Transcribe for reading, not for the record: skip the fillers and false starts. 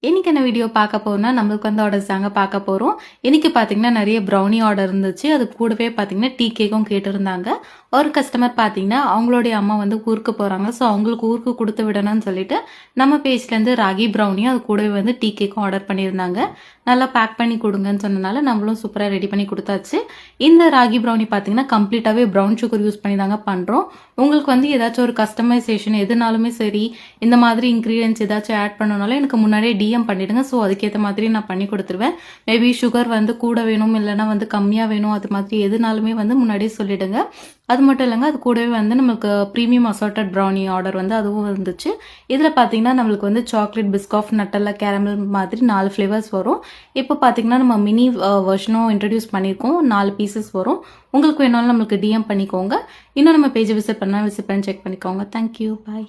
இன்னைக்கு என்ன வீடியோ பார்க்க போறோம்னா நம்மளுக்கு வந்து ஆர்டர்ஸ் தாங்க பார்க்க போறோம். இன்னைக்கு பாத்தீங்கன்னா நிறைய ப்ரௌனி ஆர்டர் இருந்துச்சு. அது கூடவே பாத்தீங்கன்னா டீ கேக்கும் கேட்டிருந்தாங்க. ஒரு கஸ்டமர் பாத்தீங்கன்னா அவங்களுடைய அம்மா வந்து ஊருக்கு போறாங்க. ஸோ அவங்களுக்கு ஊருக்கு கொடுத்து விடணும்னு சொல்லிட்டு நம்ம பேஜ்ல இருந்து ராகி ப்ரௌனியும் அது கூடவே வந்து டீ கேக்கும் ஆர்டர் பண்ணியிருந்தாங்க. நல்லா பேக் பண்ணி கொடுங்கன்னு சொன்னனால நம்மளும் சூப்பராக ரெடி பண்ணி கொடுத்தாச்சு. இந்த ராகி ப்ரௌனி பார்த்தீங்கன்னா கம்ப்ளீட்டாகவே ப்ரௌன் சுகர் யூஸ் பண்ணி தாங்க பண்ணுறோம். உங்களுக்கு வந்து ஏதாச்சும் ஒரு கஸ்டமைசேஷன் எதுனாலுமே சரி, இந்த மாதிரி இன்க்ரீடியன்ஸ் ஏதாச்சும் ஆட் பண்ணனாலும் எனக்கு முன்னாடியே டிஎம் பண்ணிடுங்க. ஸோ அதுக்கேற்ற மாதிரி நான் பண்ணி கொடுத்துருவேன். மேபி சுகர் வந்து கூட வேணும், இல்லைனா வந்து கம்மியாக வேணும், அது மாதிரி எதுனாலுமே வந்து முன்னாடியே சொல்லிடுங்க. அது மட்டும் இல்லைங்க, அது கூடவே வந்து நம்மளுக்கு ப்ரீமியம் அசார்ட்டட் ப்ரௌனி ஆர்டர் வந்து அதுவும் இருந்துச்சு. இதில் பார்த்தீங்கன்னா நம்மளுக்கு வந்து சாக்லேட், பிஸ்காஃப், நட்டல்லா, கேரமல் மாதிரி 4 ஃப்ளேவர்ஸ் வரும். இப்போ பார்த்தீங்கன்னா நம்ம மினி வெர்ஷனும் இன்ட்ரடியூஸ் பண்ணியிருக்கோம். 4 பீசஸ் வரும். உங்களுக்கு வேணாலும் நம்மளுக்கு டிஎம் பண்ணிக்கோங்க. இன்னும் நம்ம பேஜை விசிட் பண்ணி செக் பண்ணிக்கோங்க. தேங்க்யூ, பாய்.